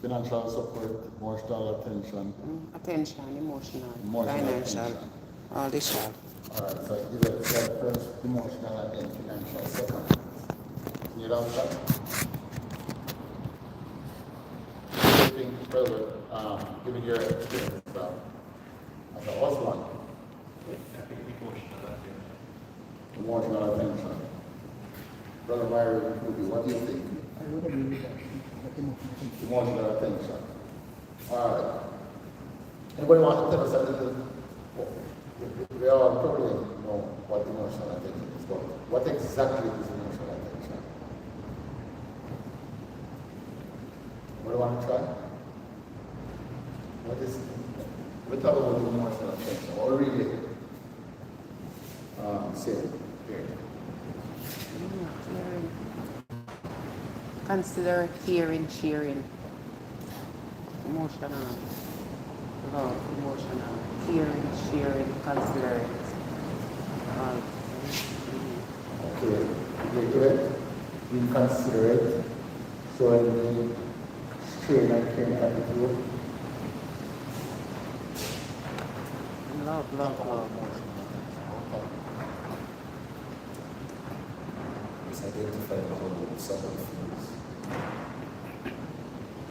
Financial support, emotional attention. Attention, emotional, Emotional financial, attention. all the shall. Alright, so give it that first emotional and then financial second. You know that? Do you think, brother, given your experience as a husband, emotional attention. Brother Myron, what do you think? I would agree with that. Emotional attention. Alright. Anybody want to tell us a little? We all probably know what emotional attention is, but what exactly is emotional attention? What do you want to try? What is, we talk about emotional attention. What are we really saying here? Hearing. Consider hearing, sharing. Emotional, love, emotional, hearing, sharing, consider it. Okay, you do it, being considerate, showing the strain and caring attitude. Love, love, love. Is identifying how someone feels.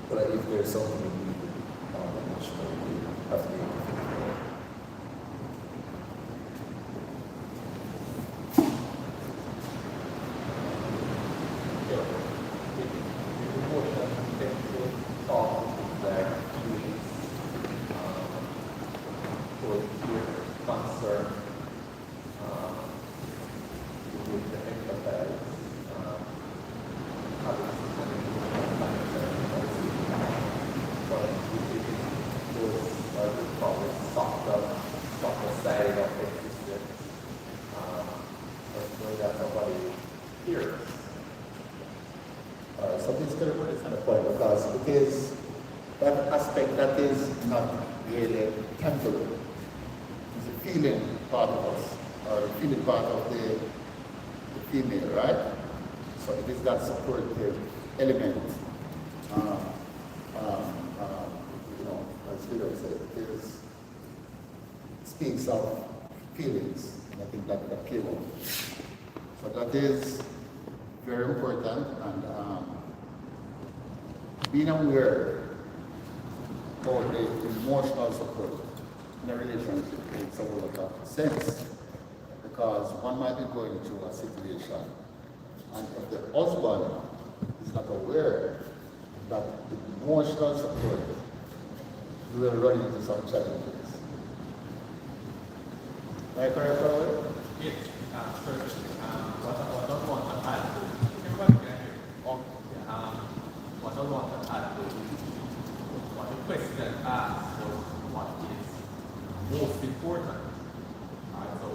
But if there's something we need emotional, we have to be Something's going to put it on the point because it is that aspect that is not really temporal. It's a feeling part of us, or a feeling part of the female, right? So it is that supportive element. As Peter said, it is, speaks of feelings, and I think that came out. So that is very important, and being aware of the emotional support in a relationship makes a whole lot of sense, because one might be going through a situation, and if the husband is not aware that the emotional support will run into some challenges. Am I correct, Robert? Yes, certainly. What I don't want to add to, everybody can hear. What I want to add to what the question asked was what is most important. So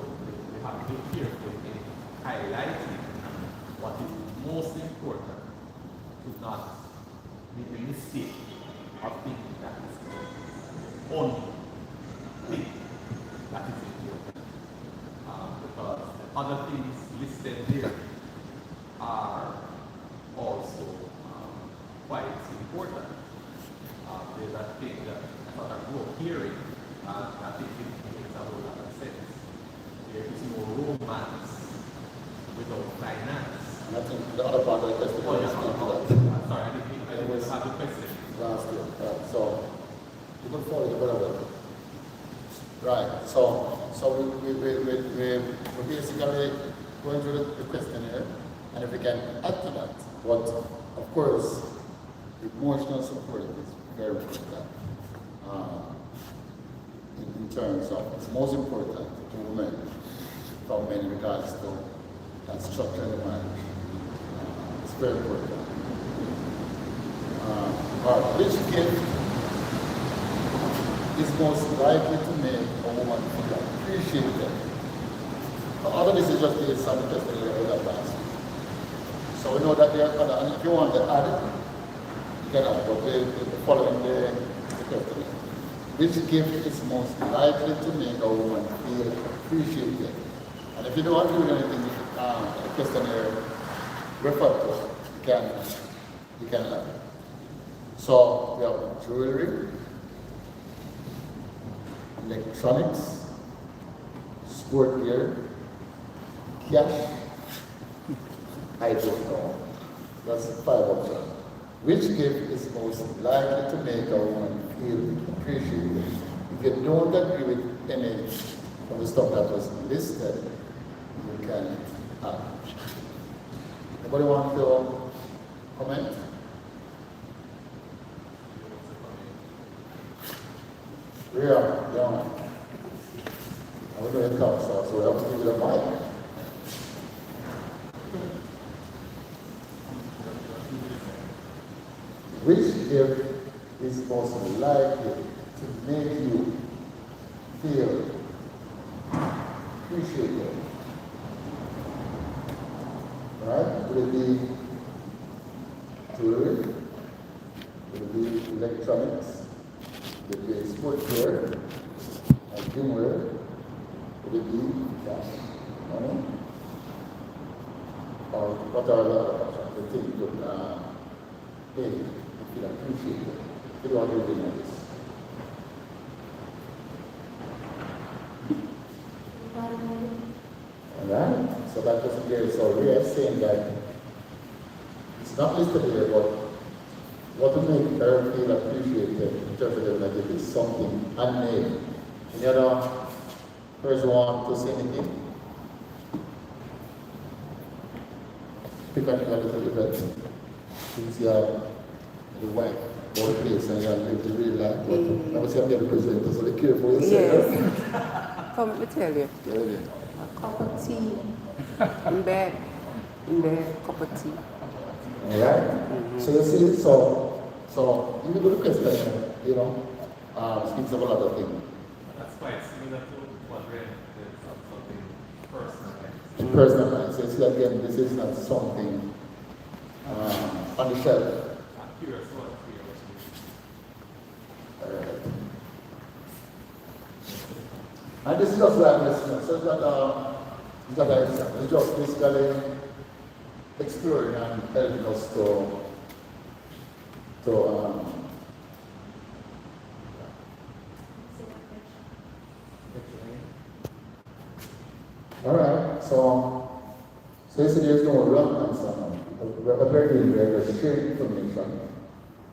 we have to be careful in highlighting what is most important to not make the mistake of thinking that is the only thing that is important. Because the other things listed there are also quite important. There's that thing that I thought I grew up hearing, and I think it makes a whole lot of sense. There is no romance without finance. And I think the other part of the question Oh, was yeah, sorry, I didn't have the question. last year. So you can follow the brother. Right. So we're basically going through the questionnaire, and if we can add to that, but of course, emotional support is very important in terms of it's most important to women from men in regards to that structure in the marriage. It's very important. Which gift is most likely to make a woman feel appreciated? Although this is just based on the testimony of that last week. So we know that there are other, and if you want to add it, you can add, but the following the testimony. Which gift is most likely to make a woman feel appreciated? And if you don't agree with anything, the questionnaire refer to, you can add. So we have jewelry, electronics, sport gear, cash. I don't know. That's 5 options. Which gift is most likely to make a woman feel appreciated? If you don't agree with any of the stuff that was listed, you can Anybody want to comment? Yeah. I'm going to come, so we have to give it a mic. Which gift is most likely to make you feel appreciated? Right? Will it be jewelry? Will it be electronics? Will it be sport gear? And gym wear? Will it be cash? Money? Or what are the things that pay to feel appreciated? You don't really know this. Alright? So that was clear. So we are saying that it's not listed here, but what to make her feel appreciated in terms of that it is something unmade. Any other person want to say anything? Pick on it a little bit. Since you have the wife or the place and you have lived the real life, but I was going to be the presenter, so be careful what you say. Yes. Come, let me tell you. Tell me. A cup of tea in bed, cup of tea. Alright? So you see, so you go to question, you know, speaks of a lot of things. That's quite similar to what Red did, something personal. Personal. So you see again, this is not something on the shelf. I'm curious what And this is just like this, so it's just basically exploring and helping us to alright, so you see there's no wrong answer now. We're very sharing information.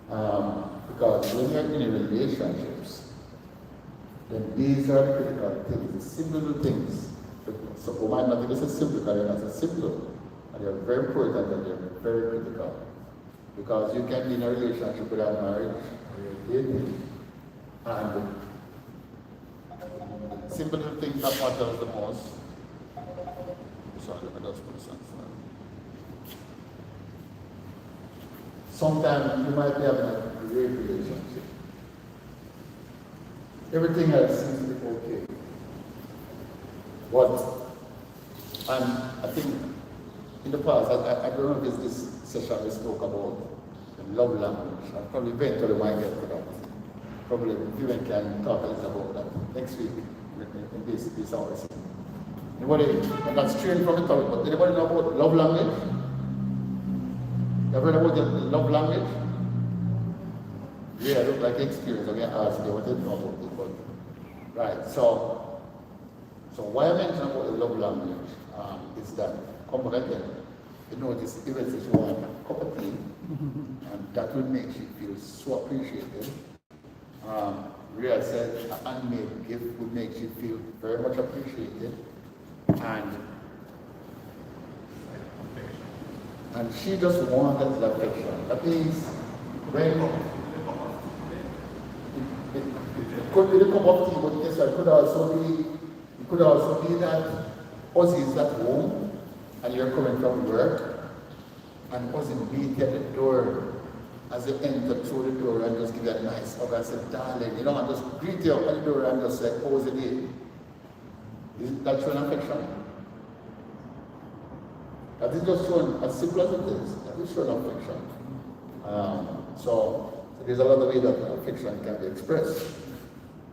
Because when you're in relationships, then these are the critical things, the simple little things. So we might not think it's a simple because they're not so simple. And they're very important and they're very critical. Because you can be in a relationship without marriage, or you're dating. And simple little things that matters the most. Sorry, let me just put this on. Sometimes you might be having a great relationship. Everything else seems to be okay. And I think in the past, I don't know if it's this session we spoke about the love language. I probably eventually might get to that. Probably you can talk a little about that next week in this hours. Anybody, I'm not straying from the topic, but anybody know about love language? You ever heard about the love language? Yeah, look like experience. I'm going to ask you what you know about it. But, right, so why I mentioned about the love language is that, come back again, you notice even if you want a cup of tea, and that will make you feel so appreciated. Rhea said an unmade gift would make you feel very much appreciated. And she just wanted the affection. That means when it could be the cup of tea, but yes, it could also be that Ozzy is at home and you're coming from work and Ozzy meet you at the door as you enter through the door and just give you a nice hug and say, darling, you know, and just greet you at the door and just say, how's the day? Isn't that showing affection? That is just showing, as simple as it is, that is showing affection. So there's a lot of ways that affection can be expressed.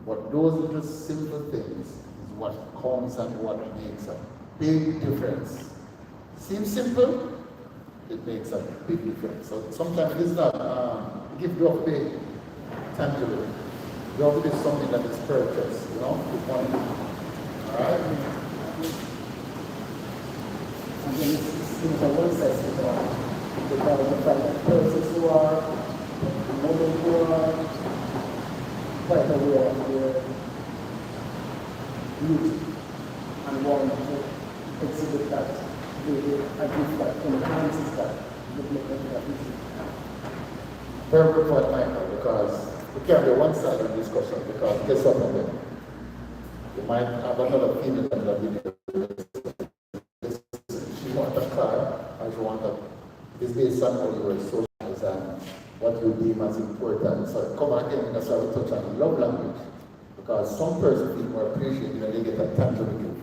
But those little simple things is what counts and what makes a big difference. Seems simple, it makes a big difference. So sometimes it is not gift don't have to be tangible. It don't have to be something that is purchased, you know, with money. Alright? And then it's a one-size fits all. Because the fact that persons who are, women who are quite aware of their beauty and want to exhibit that, a gift that enhances that, would make them happy. Very good point, Michael, because we can't be one-sided discussion, because guess what happened? You might have another female that will be she wants a car, or she wants a, it's based on how you were socialized and what you deem as important. So come again, that's why we touch on love language, because some person feel more appreciated when they get a tangible gift,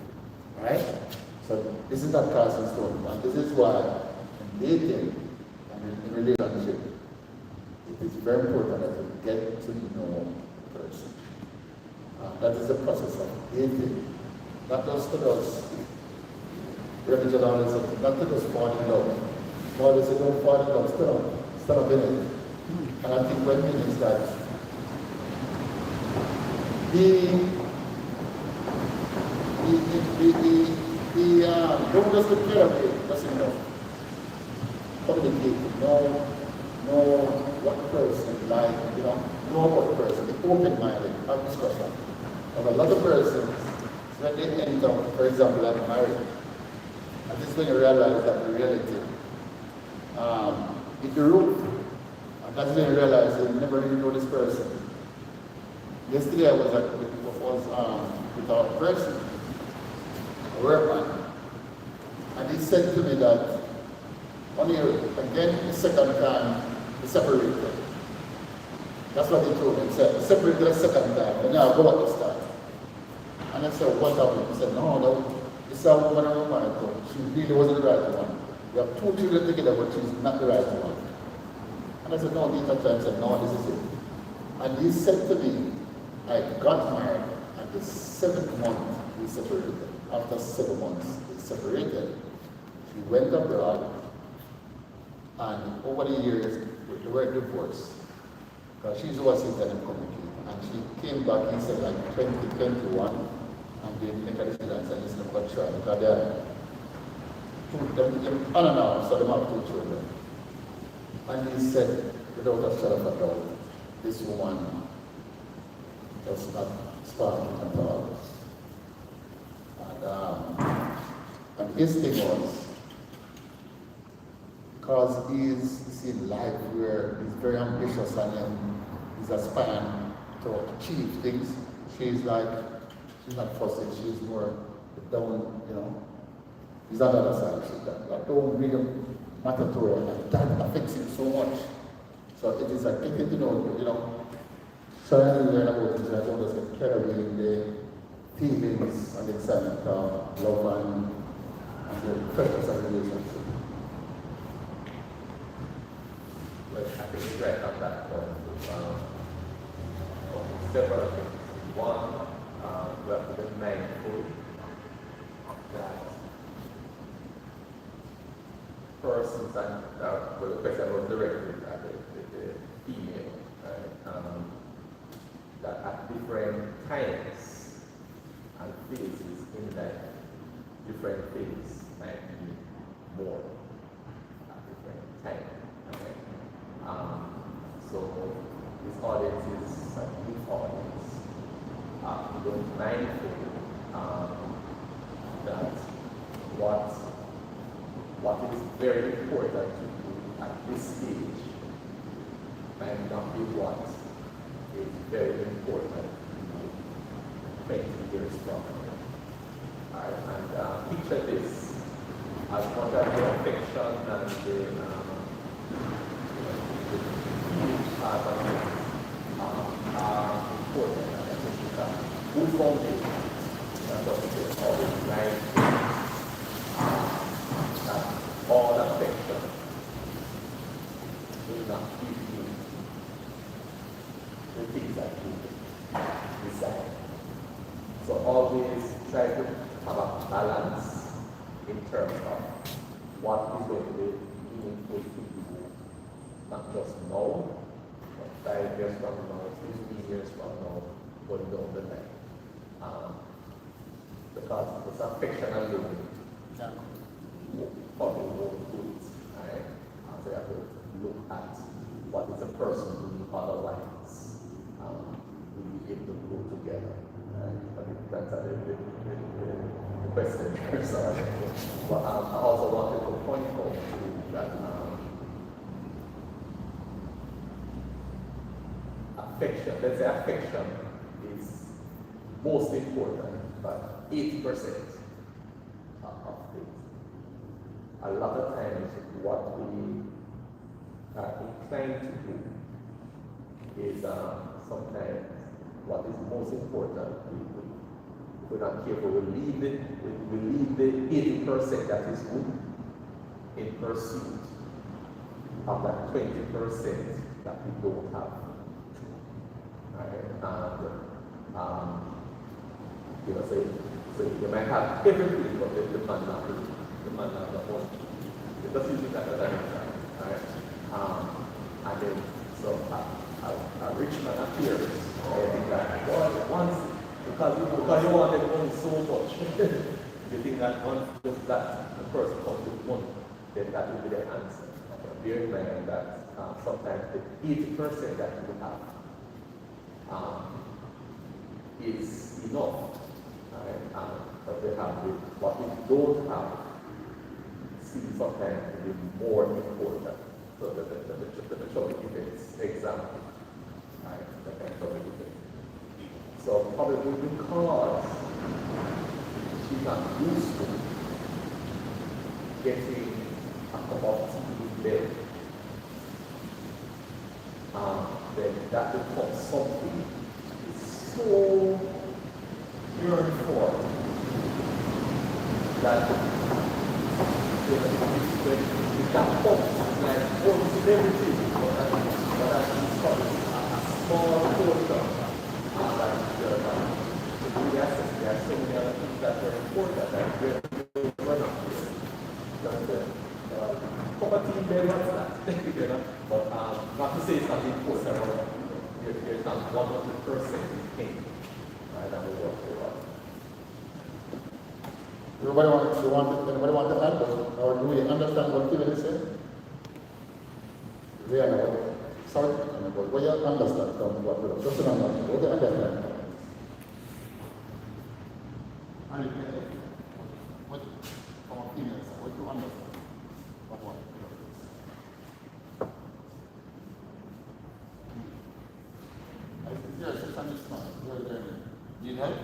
right? So this is not cast in stone, and this is why in dating and in relationship, it is very important that you get to know the person. That is the process of dating. Not just to us, religion always says, not to just fall in love. Paul says, don't fall in love, stand up in it. And I think what it means is that don't just declare it, that's enough. Communicate, know what person like, you know what person, be open-minded, have discussion. And a lot of persons, when they enter, for example, like marriage, and this is when you realize that the reality, it's the root, and that's when you realize that you never really know this person. Yesterday I was with a person, a workman, and he said to me that only again the second time he separated. That's what he told me. He said, separated the second time, and now go at this time. And I said, what happened? He said, no, it's a woman and a man. She really wasn't the right one. We have 2 children together, but she's not the right one. And I said, no, the time said, no, this is it. And he said to me, I got married, and the 7th month we separated. After 7 months, we separated. She went abroad, and over the years, they were divorced. Because she's overseas and communicate. And she came back, he said, like 2021, and they make a decision and said, it's not going to try. Because they're unannounced, so they have 2 children. And he said, without a shadow of a doubt, this woman does not spark at all. And his thing was, because he's in life where he's very ambitious and he's aspiring to achieve things, she's not fussy, she's more down, you know. He's on the other side, that don't really matter to her, and that affects him so much. So it is like getting to know, you know, trying to learn about it, I don't just get carried away in the feelings and the excitement of love and the purpose of relationship. Well, I think you're right on that point. Several things. One, we have to be mindful that persons, and well, the question was directed at the female, right? That at different times and phases in life, different phases might be more at different times. Okay? So this audience is a youth audience. We're mindful that what is very important to do at this stage might not be what is very important 20 years from now. Alright, and picture this as much as the affection and the part of it are important, and I think it's a good foundation that doesn't always right that all affection will not give you the things that you desire. So always try to have a balance in terms of what is going to be meaningful to you, not just now, 5 years from now, 15 years from now, going down the line. Because it's a fiction alone, Yeah. probably won't do it, right? So you have to look at what is a person doing otherwise. Will be able to grow together. Right? But it depends on the question. Sorry. But I also wanted to point out to you that affection, let's say affection is most important, but 80% of it. A lot of times what we are inclined to do is sometimes what is most important, if we're not careful, we leave the 80% that is good in pursuit of that 20% that we don't have. Right? And you know, so you might have everything, but the man not the one. It doesn't do that at any time. Right? And then so a rich man appears and that once because you want them money so much, you think that once that the person comes with money, then that will be the answer. Bear in mind that sometimes the 80% that you have is enough. Right? But they have what we don't have seems sometimes to be more important. So the trouble effects example. Right? The kind of trouble effects. So probably because she's not used to getting a cup of tea in bed, then that becomes something so yearned for that the cup is like almost everything, but that is probably a small portion. There are so many other things that are important that we're not here. Property in there, what's that? You know? But not to say it's not important, there's not 100% thing. Right? That will work for us. Anybody want to add? Or do we understand what Peter is saying? We are not. Sorry, what you understand from what we just remember, what you understand. And what from a female side, what you understand from what? Is there a system this month? Need help?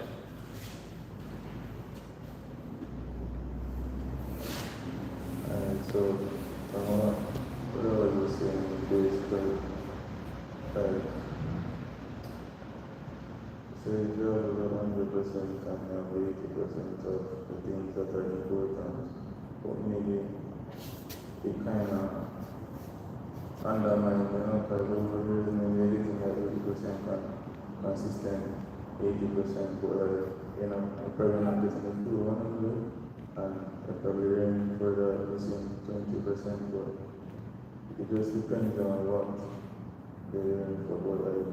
So, what I was saying basically, so if you have 100% and you have 80% of the things that are important, but maybe it kind of undermines, because over here maybe getting that 80% consistent, 80%, but I'm probably not getting the full 100, and I probably aiming for the same 20%, but it just depends on what they're aiming for. But like,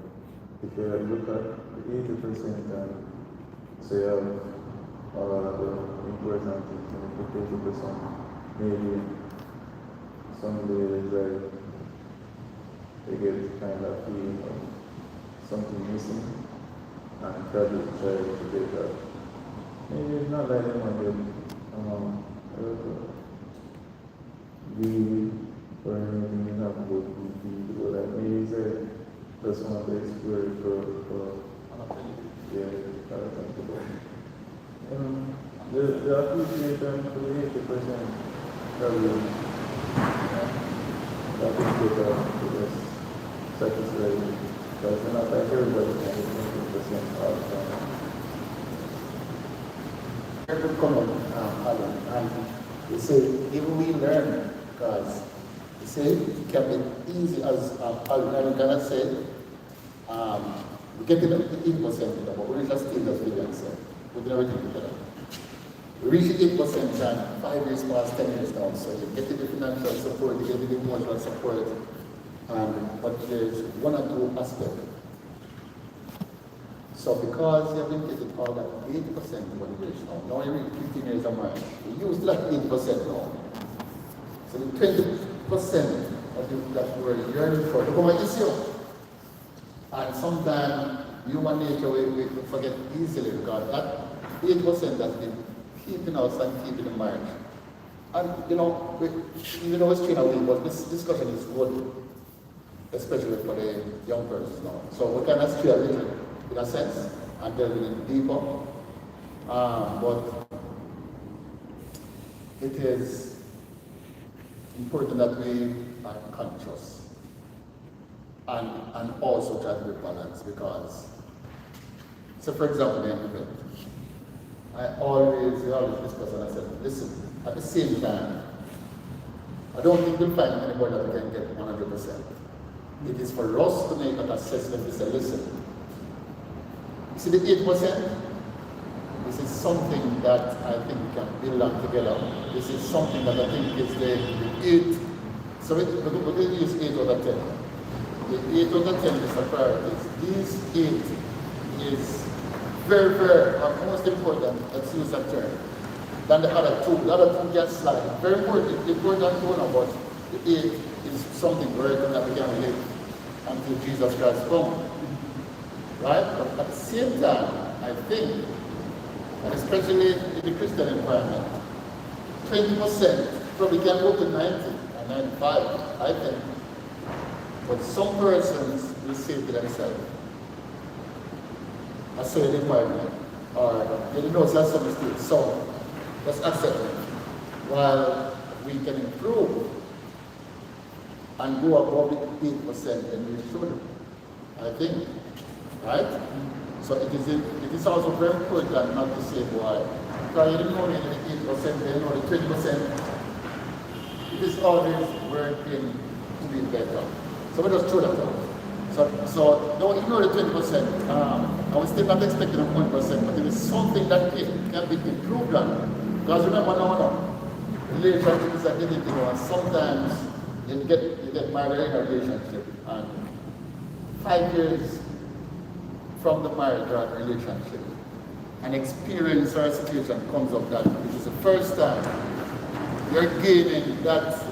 if you look at the 80% and say you have all of the important things, and if you 80%, maybe someday they get kind of feeling of something missing, and probably try to get that. Maybe it's not like they want to be or anything not good people, like maybe say just want to explore it for yeah, I think about it. The appreciation for the 80% probably that is better to just satisfy you. Because not like everybody can get 20% all the time. Very good comment, Alan. And you see, even we learn, because you see, it can be easy as Alan kind of said, we get to the 8%, but we reach a stage of failure, so we do everything together. We reach the 8% and 5 years past, 10 years now, so you get the financial support, you get the emotional support, But there's one or two aspects. So because you have been getting all that 80% motivation now you reach 15 years of marriage, you use that 80% now. So the 20% of you that you were yearning for become an issue. And sometimes human nature we forget easily because that 8% that's been keeping us and keeping the marriage. And even though it's changed away, but this discussion is good, especially for the young persons now. So we can stray a little in a sense and delve in deeper. But it is important that we are conscious and also try to be balanced because, so for example, the event, we always discuss and I said, listen, at the same time, I don't think we'll find anybody that we can get 100%. It is for us to make an assessment to say, listen, you see the 8%? This is something that I think we can build on together. This is something that I think is the 8. So we're going to use 8 out of 10. The 8 out of 10 is the priorities. These 8 is very, very most important, let's use that term, than the other 2. The other 2 can slide. Very important to know, but the 8 is something very good that we can live until Jesus Christ comes. Right? But at the same time, I think, and especially in the Christian environment, 20% probably can go to 90 and 95, I think. But some persons will say to themselves, I saw it in my mind, or they know it's not something still, so let's accept it. While we can improve and go above the 8%, and we should, I think, right? So it is also very important not to say, boy, because you didn't know the 8%, you know the 20%. It is always working to be better. So we just throw that out. So don't ignore the 20%. I was still not expecting a 1%, but it is something that can be improved on. Because remember now, relationship is a getting and sometimes you get married in a relationship and 5 years from the marriage or relationship, an experience or a situation comes up that this is the first time you're gaining that,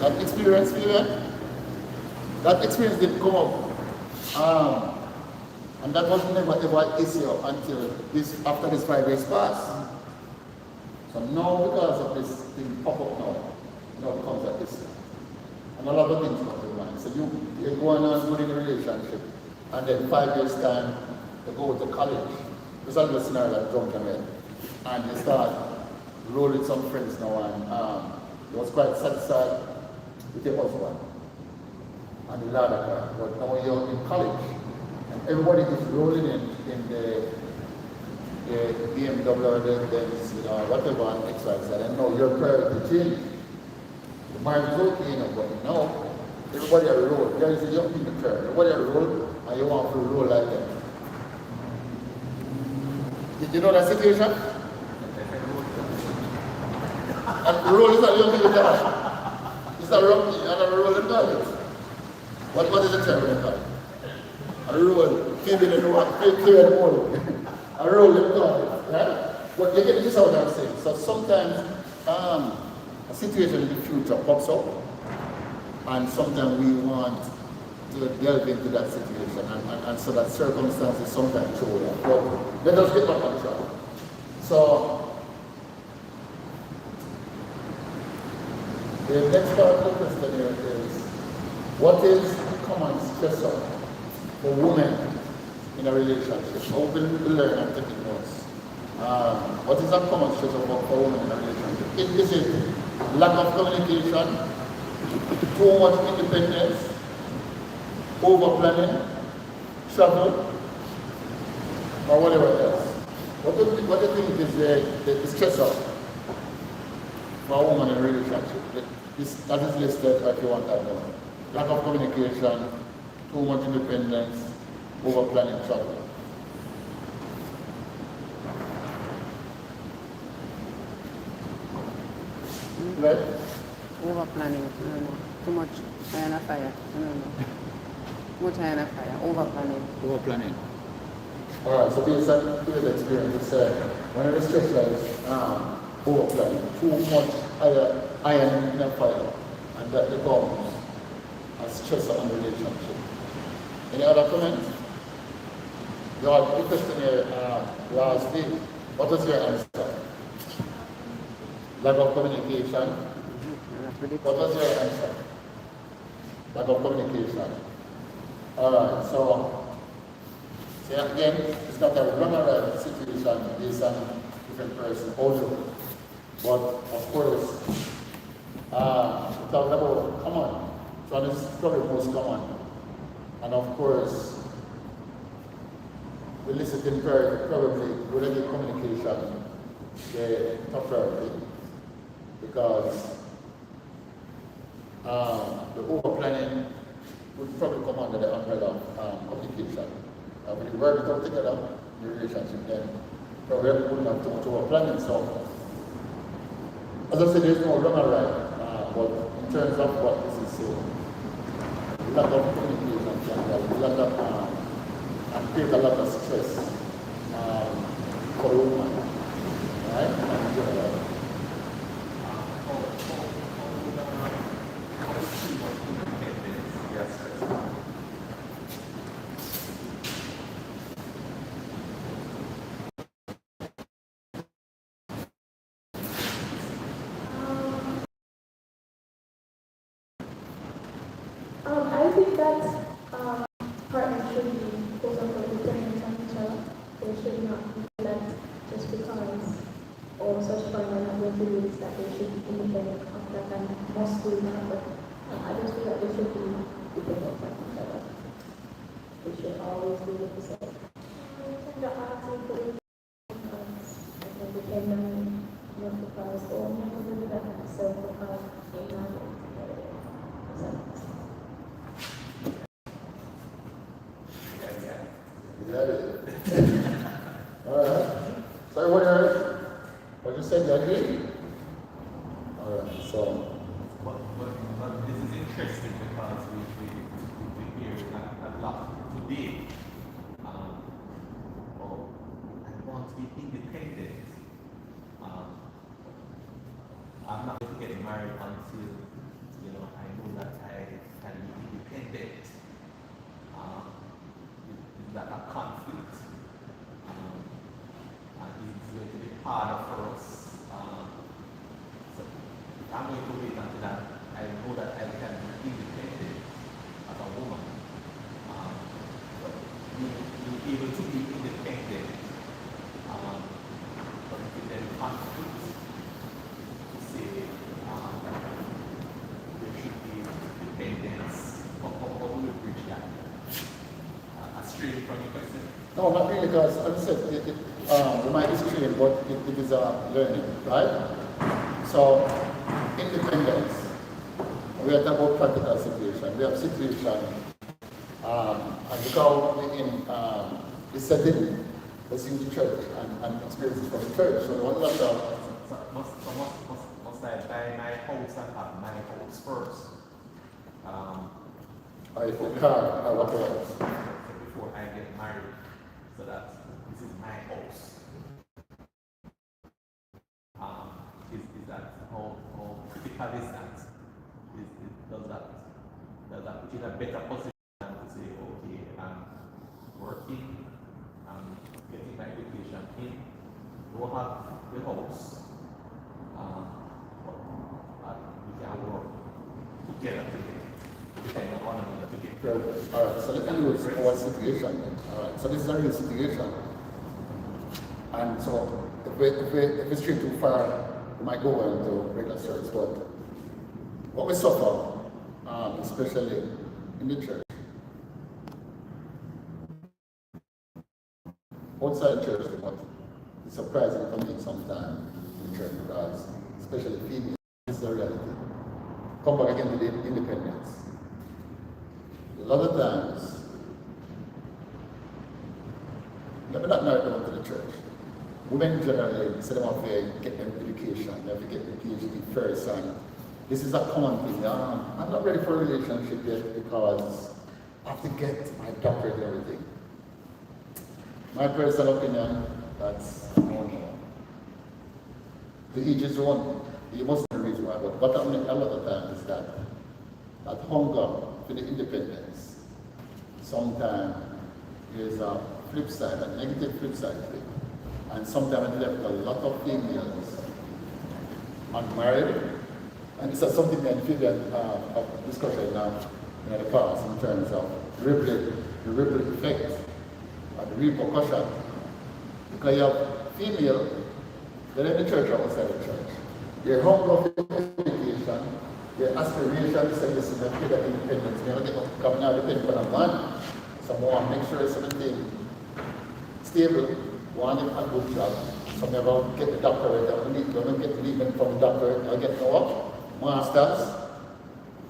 that experience feeling. That experience didn't come up. And that was never ever an issue until after this 5 years passed. So now because of this thing pop up now it comes at this. And a lot of things come to mind. So you're going on good in a relationship, and then 5 years time you go to college. There's a little scenario that John came in. And you start rolling with some friends now, and you was quite satisfied with your husband and the ladder car. But now you're in college, and everybody is rolling in the BMW or the Benz, whatever, and XYZ, and now your priority change. The marriage is okay, but now everybody are roll. There is a young people car. Everybody are roll, and you want to roll like that. Did you know that situation? And roll is not young people car. It's not rocky, and a roll in college. What is the term in college? A roll, clear in the morning. A roll in college, right? But you get this out I'm saying. So sometimes a situation in the future pops up, and sometimes we want to delve into that situation, and so that circumstances sometimes show up. But let us get back on track. So the next part of the question here is, what is the common stressor for women in a relationship? How will we learn and take it notes? What is a common stressor for women in a relationship? Is it lack of communication, too much independence, over planning, travel, or whatever else? What do you think is the stressor for a woman in a relationship? That is listed if you want that one. Lack of communication, too much independence, over planning, travel. Right? Over planning, no, no. Too much iron and fire, no, no. Too much iron and fire, over planning. Over planning. Alright, so based on previous experience, you said one of the stress like over planning, too much iron in a fire, and that becomes a stressor on the relationship. Any other comments? You had the question here last week. What was your answer? Lack of communication. What was your answer? Lack of communication. Alright, so again, it's not a wrong or right situation based on different person also. But of course, talking about common. So this is probably most common. And of course, the listening probably with the communication, the top priority. Because the over planning would probably come under the umbrella of communication. When you work it out together in your relationship, then probably wouldn't have too much over planning. So, as I said, there's no wrong or right, but in terms of what this is saying, a lot of communication can a lot of and create a lot of stress for a woman, right? And, I think that partners should be also dependent on each other. They should not be that just because or such partner have what it is that they should be independent of that and must do that. But I just feel that they should be dependent on each other. They should always be the same. The article depend on me, not because or not do that myself because they're not together. Alright. So everyone heard what you said, you agree? Alright, so. But this is interesting because we hear a lot today. I want to be independent. I'm not going to get married until, I know that I can be independent. Is that a conflict? And it's going to be harder for us. So I'm going to wait until I know that I can be independent as a woman. But you'll be able to be independent. But if there's conflict, to say there should be dependence. How will we bridge that? Straight from your question? No, not really, because as I said, the mind is trained, but it is a learning, right? So, independence. We are talking about practical situation. We have situation, and because we're in the setting, let's use the church and experiences from the church. So, what was Must I buy my house and have my house first? or if the car, or whatever. Before I get married, so that this is my house. Is that how critical is that? Does that put you in a better position to say, okay, I'm working, I'm getting my education in, we'll have the house, but we can work together depending on one another together. Alright, so let me use our situation then. Alright, so this is a real situation. And so if we stray too far, we might go into regular church, but what we suffer, especially in the church, outside the church, but it's surprising for me sometimes in the church because, especially females, this is the reality. Come back again to the independence. A lot of times, let me not narrow down to the church. Women generally say they want to get them education, they have to get education first, and This is a common thing. I'm not ready for a relationship yet because I have to get my doctorate and everything. My personal opinion, that's no. To each his own. You must know the reason why. But what happens a lot of times is that hunger for the independence, sometimes there's a flip side, a negative flip side to it. And sometimes it left a lot of females unmarried. And this is something that Vivian discussion now in the past in terms of the ripple effect and the repercussion. Because you have female, they're in the church or outside the church. Their hunger for education, their aspiration to say, listen, I feel that independence, they're not coming out depending on a man. Some want to make sure something stable, want a good job. Some never get the doctorate, they don't get the leaving from the doctorate, they'll get no masters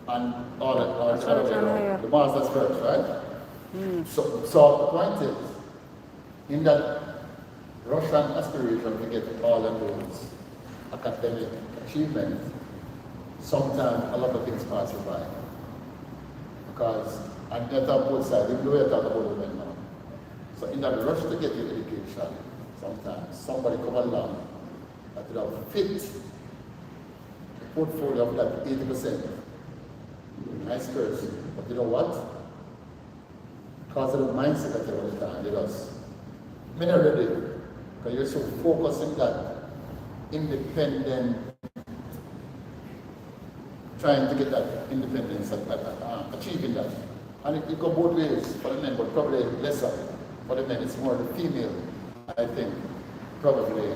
and all that. The masters first, right? So the point is, in that Russian aspiration to get all of those academic achievements, sometimes a lot of things pass you by. Because, and that's on both sides, even though we're talking about women now. So in that rush to get your education, sometimes somebody come along that will fit the portfolio of that 80%. Nice person. But you know what? Because of the mindset that you're all the time, you just, many are ready. Because you're so focused on that independent, trying to get that independence, achieving that. And it goes both ways for the men, but probably lesser for the men. It's more the female, I think, probably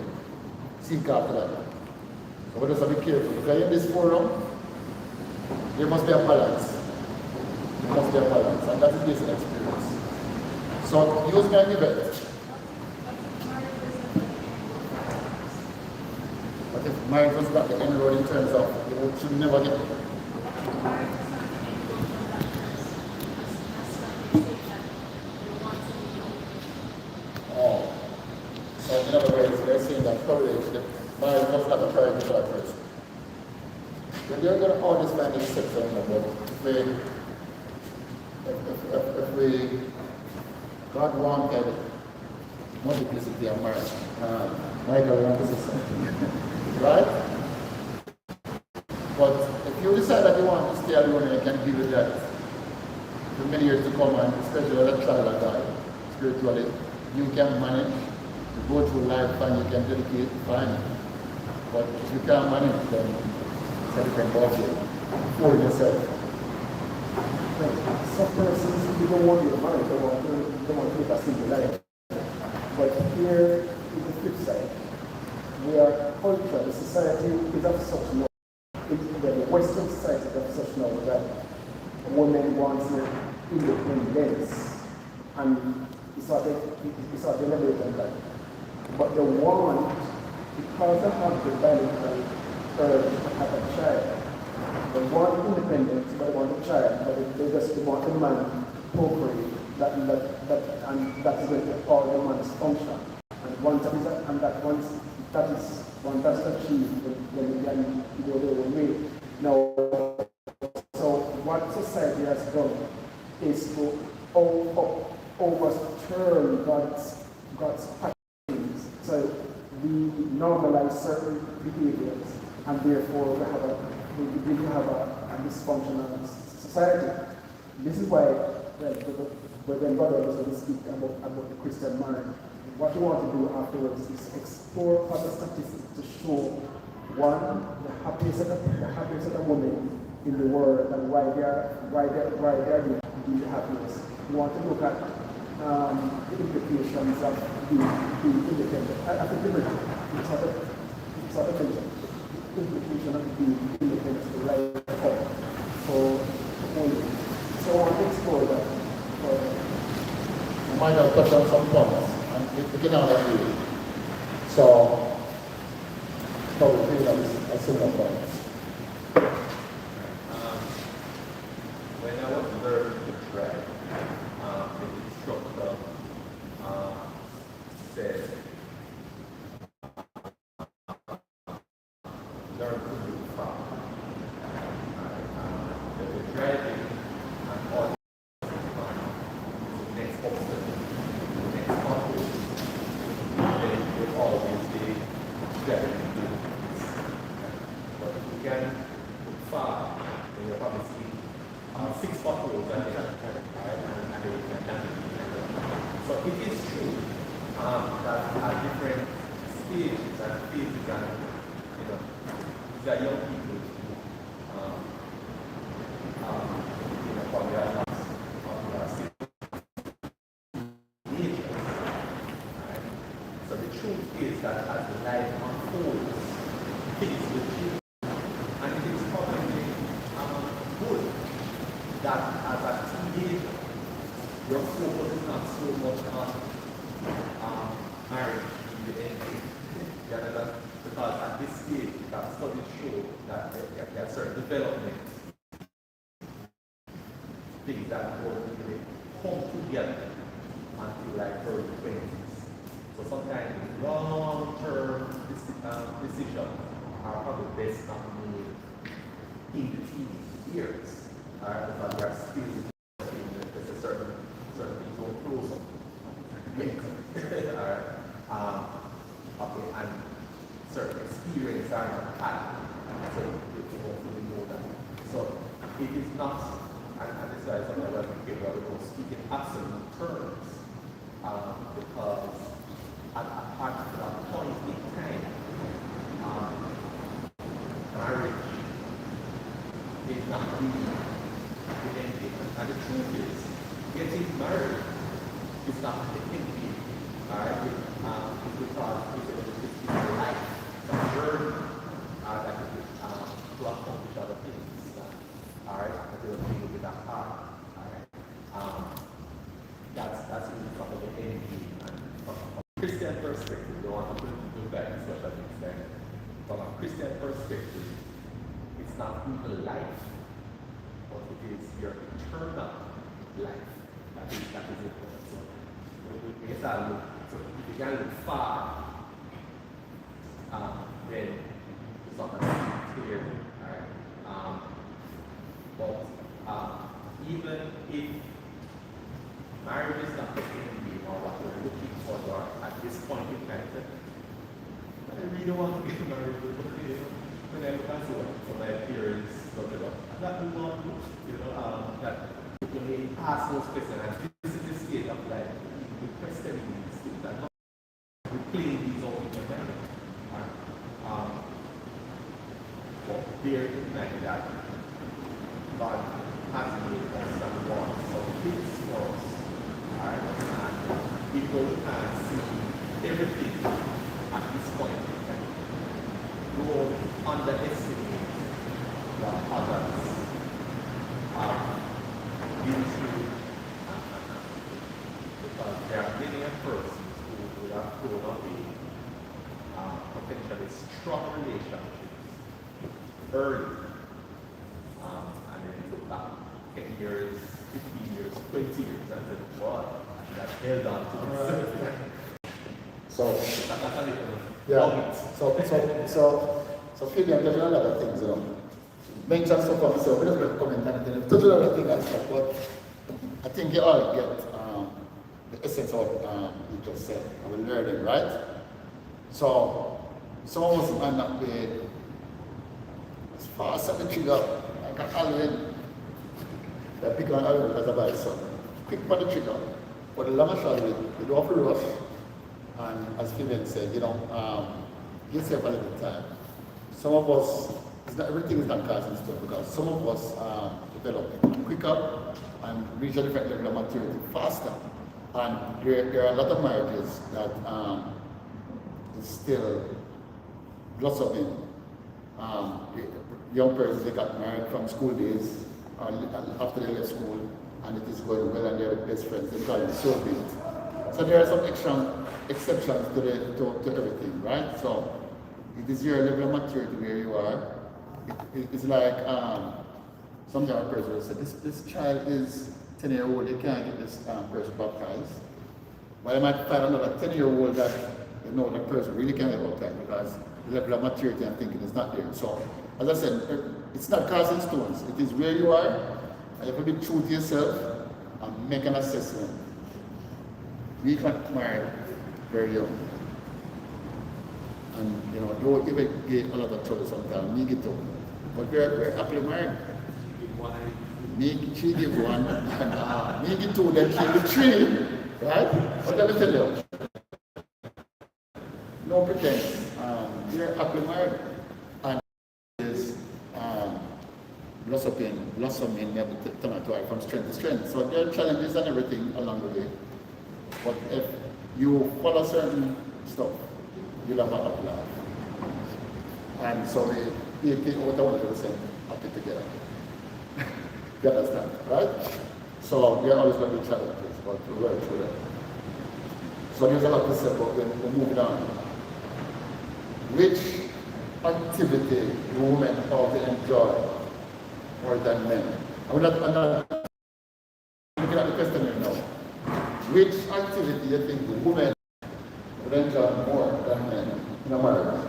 seek after that. So we just have to be careful. Because in this forum, there must be a balance. There must be a balance, and that is based on experience. So use my event. But if marriage was not the end road in terms of you should never get it. Oh. So in other words, they're saying that probably the marriage was not a priority for that person. Then they're going to always find an exception, but if we God wanted multiplicity of marriage, Michael, you want to say something? Right? But if you decide that you want to stay alone, you can deal with that for many years to come, and especially when a child dies spiritually, you can manage to go through life and you can dedicate, fine. But if you can't manage, then it's a different ballgame. For yourself. Some persons, you don't want to get married, they want to live a single life. But here is the flip side. We are culture, the society is of such now, the Western society is of such now that women want their independence, and it's not elevated that. But they want, because they have the biological urge to have a child, they want independence, but they want a child, but they just want a man to procreate, and that is where all the man's function. And once that is one that's achieved, then we can go their own way. Now, so what society has done is to overturn God's patterns. So we normalize certain behaviors, and therefore we have a dysfunctional society. This is why when Brother was going to speak about the Christian marriage, what you want to do afterwards is explore other statistics to show, one, the happiest of the women in the world and why they are being the happiest. You want to look at the implications of being independent. I think it's not a thing. The implication of being independent is the right form for women. So I want to explore that further. You might have touched on some points. We can all agree. So, probably that is a similar point. When I was learning to track, the instructor said, learn to move fast. it is true that at different stages and phases and, you know, these are young people you know, probably are not still teenagers. Right? So the truth is that as the life unfolds, things will change. And it is probably good that as a teenager, your focus is not so much on marriage in the end. You understand? Because at this stage, that studies show that there are certain developments, things that don't really come together until like early 20s. So sometimes long-term decisions are probably best not made in the teenage years. Because they are still there's a certain things don't close up. Okay, and certain experience are not had. So you don't really know that. So it is not, and this is why sometimes I think we don't speak in absolute terms. Because at a particular point in time, marriage is not really the end game. And the truth is, getting married is not the end game. Alright? Because it's a life, it's a journey that you to accomplish other things. Alright? That you're dealing with that part. Alright? That's really some of the end game. And from a Christian perspective, you want to do that in such an extent. From a Christian perspective, it's not even life, but it is your eternal life. That is important. So we get that look. So if you can look far, then it's not clear. Right? But even if marriage is not the end game or what we're looking for at this point in time, I really want to get married with when I look at for my appearance, that we want to, you know, that you may ask those questions, and this is the state of life. We question these things, that we play these all in your mind. But bear in mind that God has made us and wants some things for us. And people can see everything at this point in time. Don't underestimate what others are been through. Because there are many persons who would have grown up in potentially strong relationships early. And then it took back 10 years, 15 years, 20 years, and said, what? That held on to this. So, That's a little yeah. So Fabian, there's a lot of things, you know. Mention stuff on myself, we just going to comment on it. There's a lot of things and stuff, but I think you all get the essence of what you just said, and we're learning, right? So, some of us might not be as fast as the trigger, like an alien. They pick on alien as a bad son. Quick for the trigger, but the long and short of it, you don't have to rush. And as Fabian said, you know, give yourself a little time. Some of us, everything is not cast in stone because some of us develop quicker and reach a different level of maturity faster. And there are a lot of marriages that is still blossoming. Young persons, they got married from school days or after they left school, and it is going well and they're best friends. They call it soulmate. So there are some exceptions to everything, right? So it is your level of maturity where you are. It's like some young person will say, this child is 10-year-old, you can't get this person baptized. But I might find another 10-year-old that you know that person really can't get baptized because the level of maturity and thinking is not there. So as I said, it's not casting stones. It is where you are, and you have to be true to yourself and make an assessment. We got married very young. And you know, don't even get a lot of trouble sometimes, me get trouble. But we're happily married. She give one, and me get two, then she give three, Right? But let me tell you, no pretense. You're happily married. And is blossoming tomato from strength to strength. So there are challenges and everything along the way. But if you follow certain stuff, you'll have a happy life. And so we take what I want to say, happy together. You understand, right? So there are always going to be challenges, but we work through them. So there's a lot to say, but we're moving on. Which activity do women ought to enjoy more than men? I'm not looking at the question here now. Which activity do you think the women would enjoy more than men in a marriage?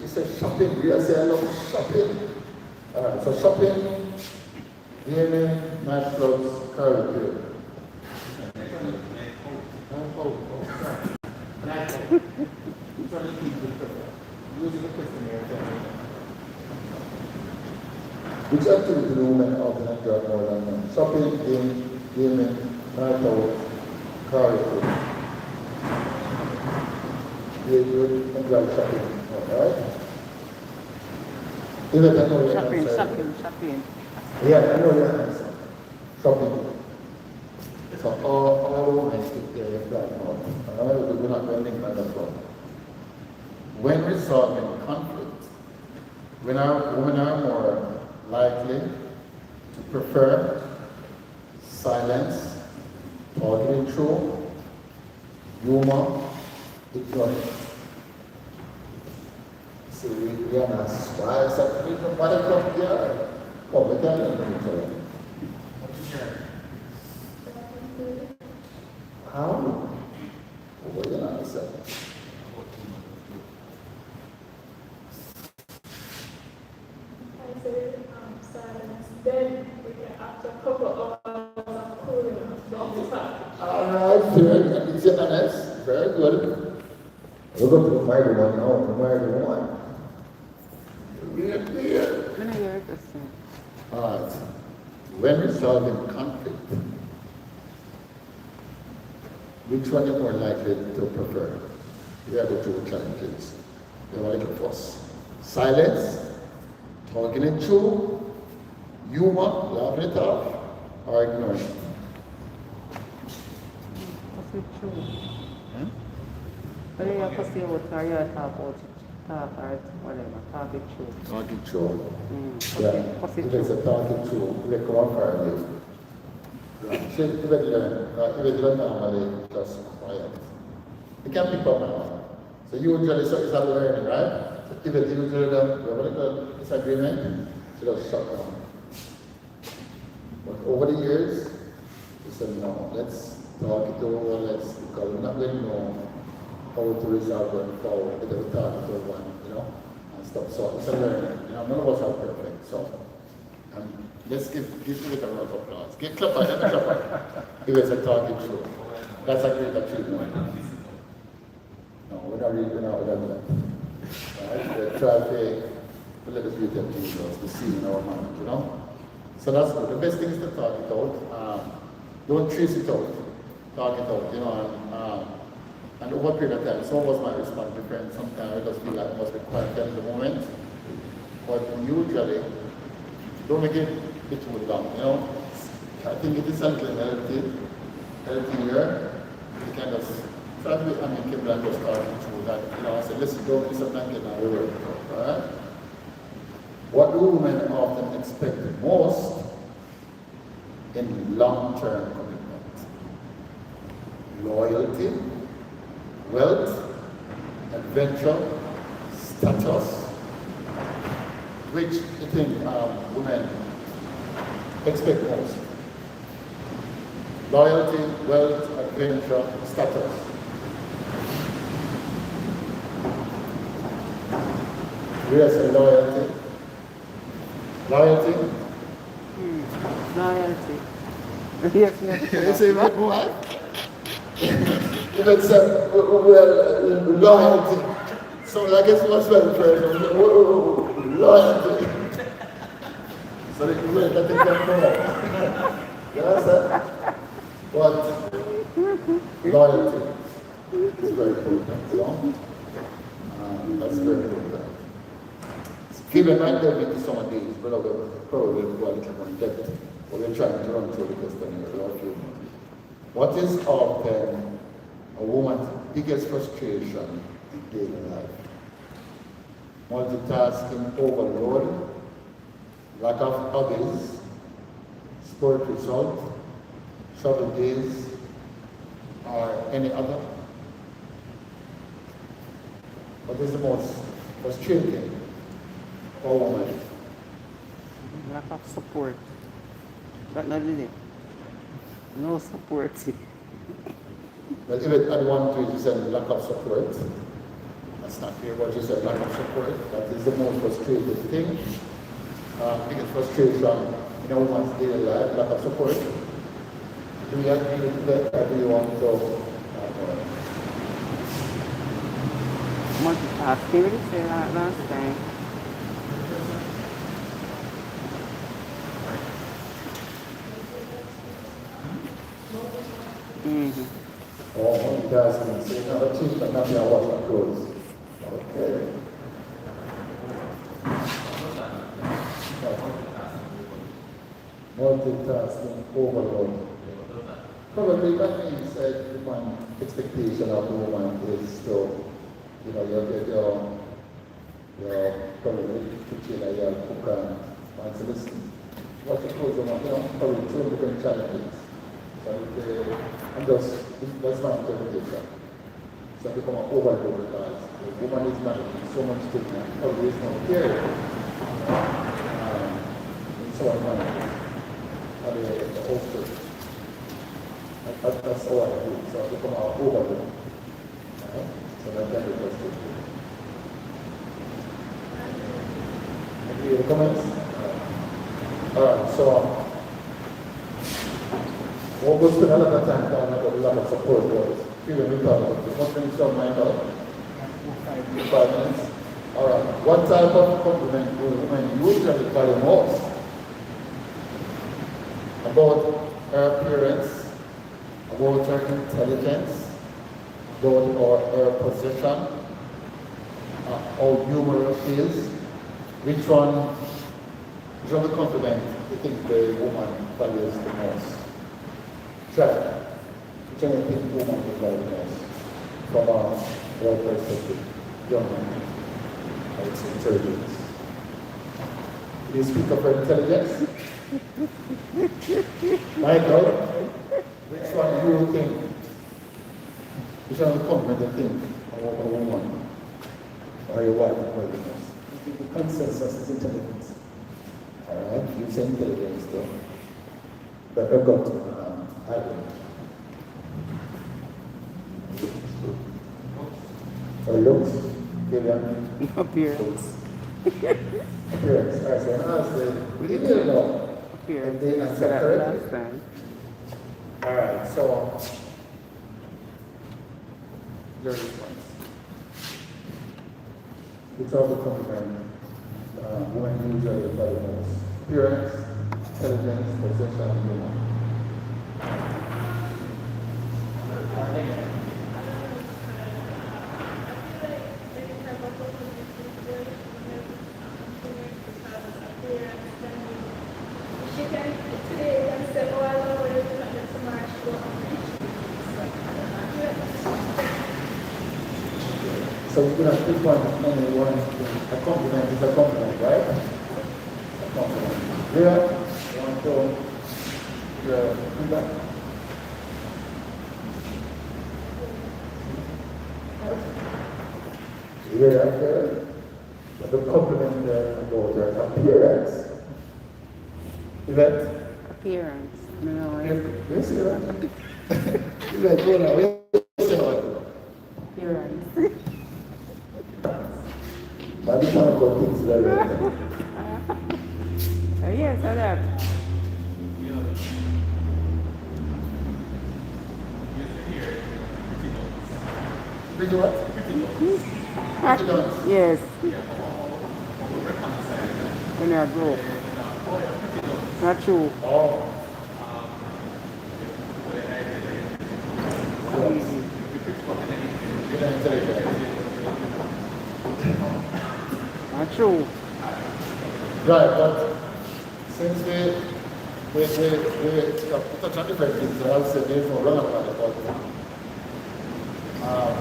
She said shopping. We say I love shopping. Alright, so shopping, gaming, nightclubs, karaoke. Which activity do women often enjoy more than men? Shopping, gaming, night out, karaoke. You enjoy shopping, alright? Shopping. Yeah, I know your answer. Shopping. So all women stick there in that mode. We're not going to think about that one. When resolving conflict, women are more likely to prefer silence, talking it through, humor, ignorance. So we are not spies of people, what a club they are. Oh, we can't learn each other. How? What do you understand? I said silence. Then we can after a couple of hours of cooling off. Alright, fair. Is it honest? Very good. We'll go to the married one now. The married one. Alright. When resolving conflict, which one are more likely to prefer? We have the two challenges. We have a little fuss. Silence, talking it through, humor, laughing it off, or ignoring it. But you have to say what career talk or whatever, talk it through. Talk it through. Pass it If it's a talking through, we come on for you. If you normally just quiet. You can pick up now. So usually so it's a learning, right? So if it's usually we have a little disagreement, so just shut down. But over the years, we said no, let's talk it over, because we're not going to know how to resolve going forward, because we talk it over and stuff. So it's a learning. None of us are perfect. So let's give it a round of applause. Give clap it, clap it. If it's a talking through. That's a great achievement. No, we're not really out of that. Right? The traffic, the little beauty of Jesus, the scene in our mind, So that's good. The best thing is to talk it out. Don't trace it out. Talk it out, and over a period of time, so was my response to friends. Sometimes I just feel like I must be quiet in the moment. But usually, don't make it too long, I think it is something healthy here. You can just try to be amicable and just talk through that, I say, listen, don't miss a blanket and we work it out, right? What do women often expect most in long-term commitment? Loyalty, wealth, adventure, status. Which you think women expect most? Loyalty, wealth, adventure, status. Where's the loyalty? Loyalty? Loyalty. Yes, You say what? If it's loyalty. So I guess what's well first, loyalty. So they can wait that they can come up. You understand? But loyalty is very important, you know? That's very important. Keep in mind that with some of these, but we'll probably go a little more in depth. But we're trying to run through the question here. What is often a woman's biggest frustration in daily life? Multitasking overload, lack of hobbies, sport result, travel days, or any other? What is the most frustrating for a woman? Lack of support. But not really. No support. Well, even at one point you said lack of support. That's not clear what you said, lack of support. That is the most frustrating thing. Biggest frustration in a woman's daily life, lack of support. Do you agree with that, or do you want to Multitasking, what did you say that last time? Mm-hmm. or multitasking? So you have a team that not wash my clothes. Okay. Multitasking overload. Probably that means that one expectation of the woman is to, you know, you're probably kitchen or you're cook and wants to listen. What you close them up, you know, probably two different challenges. So and that's my interpretation. So become an overload because the woman is managing so much things and probably is not care. And so on manages. The whole church. That's all I do. So I become an overload. So that can be frustrating. Any other comments? Alright, so we'll spend a lot of time talking about the lack of support words. Feeling we talk about it. What brings your mind out? 5 minutes. Alright. What type of compliment do women usually value most? About her appearance, about her intelligence, about her position, how humorous she is. Which one the compliment you think the woman values the most? Try. Which one you think the woman will value the most? From a world perspective, young man, I would say intelligence. Do you speak of her intelligence? Michael, which one do you think? Which one of the compliment you think of a woman or your wife value the most? The consensus is intelligence. Alright, you say intelligence though. But I got I don't. Or looks, Gillian? Appearance. Appearance. Alright, so now I say, we didn't know. Appearance. They I answer said that correctly. last time. Alright, so your response. Which of the compliment women usually value most? Appearance, intelligence, possession, humor. So we're going to pick one, only one. A compliment is a compliment, right? A compliment. Yeah. You want to do that? Yeah, but the compliment about her appearance. Is that? Appearance. No, You see that? Is that good now? You see that? appearance. But this one got things very well. Oh, yes, I that. You see here, Pretty what? Pretty done. Yes. When I grow up. Not true. Oh. You're intelligent. Not true. Right, but since we touch on different things, and I'll say there's no run about it, but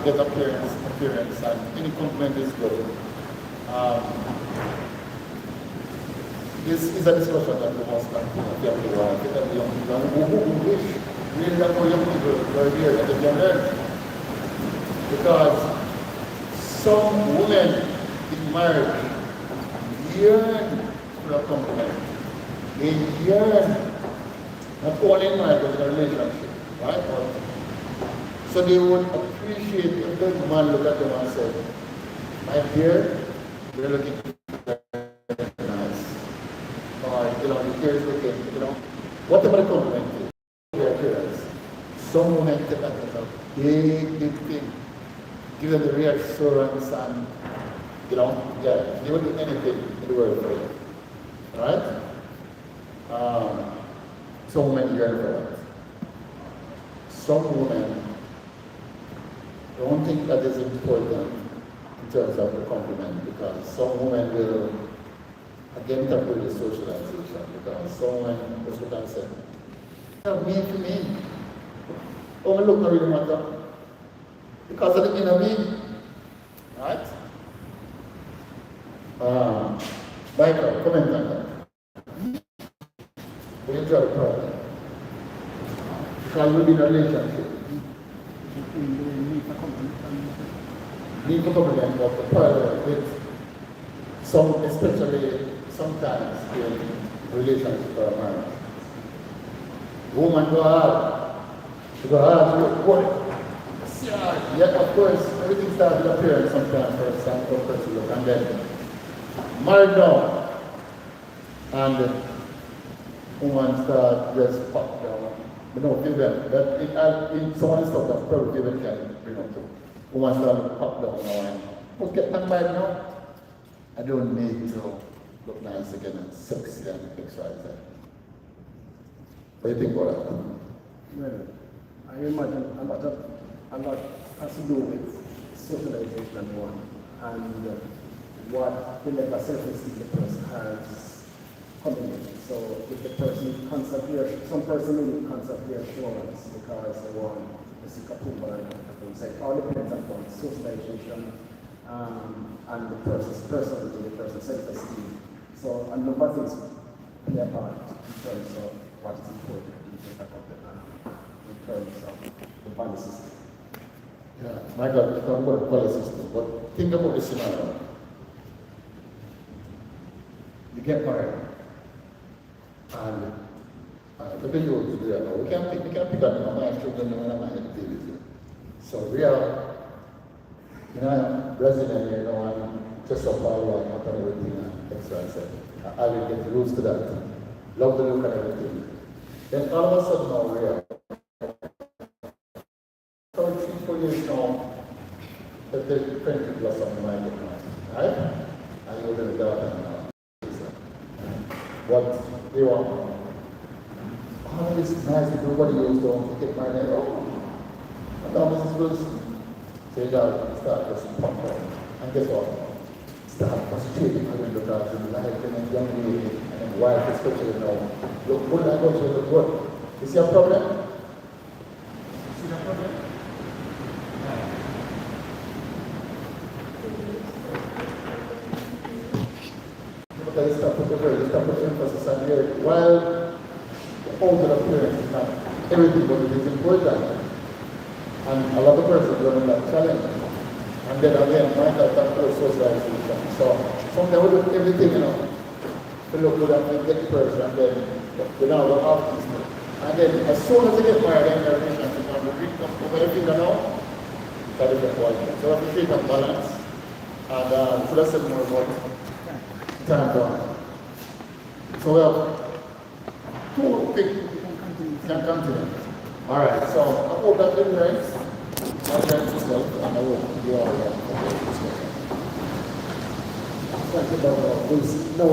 get appearance, and any compliment is good. This is a discussion that we must continue to have with the young people who wish really that more young people were here that they can learn. Because some women in marriage yearn for a compliment. They yearn, not only in marriage, but in a relationship, right? So they would appreciate if the man look at them and say, my dear, you're looking very nice. Or, the tears looking, whatever the compliment is, their appearance. Some women take that as a big, big thing. Give them the reassurance and, they will do anything in the world for you. Alright? Some women yearn for that. Some women don't think that is important in terms of the compliment because some women will, again, talk with the socialization because some women just look and say, me for me. Oh, look, not really matter. Because of the inner me. Right? Michael, comment on that. We enjoy the problem. Because we'll be in a relationship. Need to compliment of the partner with some, especially sometimes in relationship or marriage. The woman go hard. She go hard, she look good. Yet, of course, everything starts with appearance sometimes first and first look, and then married down, and woman start just pop down. But no, give them. But in some of the stuff that probably given can bring up to. Woman start pop down now, and what's getting married now? I don't need to look nice again and sexy and X, Y, Z. What do you think about that? Well, I imagine a lot has to do with socialization and one, and what the level of self-esteem the person has coming in. So if the person constantly, some person need constant reassurance because they want to seek approval and things like all depends upon socialization and the person's personality, the person's self-esteem. So a number of things play a part in terms of what is important in terms of the value system. Yeah, my God, talk about the policy system, but think about the scenario. You get married, and look at you to do that now. We can't pick on my children and my babies. So we are, Brazilian, and just up all and up and everything, and X, Y, Z. I will get used to that. Love the look and everything. Then all of a sudden now we are. 3-4 years now, that the friendship plus on the mind, right? And you go to the daughter now. What they want. Oh, this is nice, everybody else don't get married. Oh, and now Mrs. Wilson. So you got start just pump up. And guess what? Start frustrating her because you like and young lady and then wife especially now. Look good, I go to the good. You see a problem? See the problem? Because it's not put emphasis on here. While the older appearance is not everything, but it is important. And a lot of persons are in that challenge. And then again, my God, that close socialization. So sometimes we do everything, to look good and get the person, and then we now go off this thing. And then as soon as they get married in their relationship, and we bring up over everything now, that's a different quality. So we have to treat them balance. And so that's it more about time down. So we have two big continents. All right, so I hope that didn't raise. Address yourself, and I hope you are here for the discussion. Thank you, Dr. Wills. Now,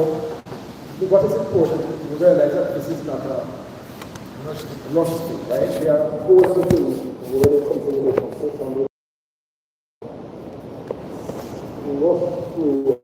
what is important to realize that this is not a rush thing, right? There are all of the things when it comes to the conversation. We walk through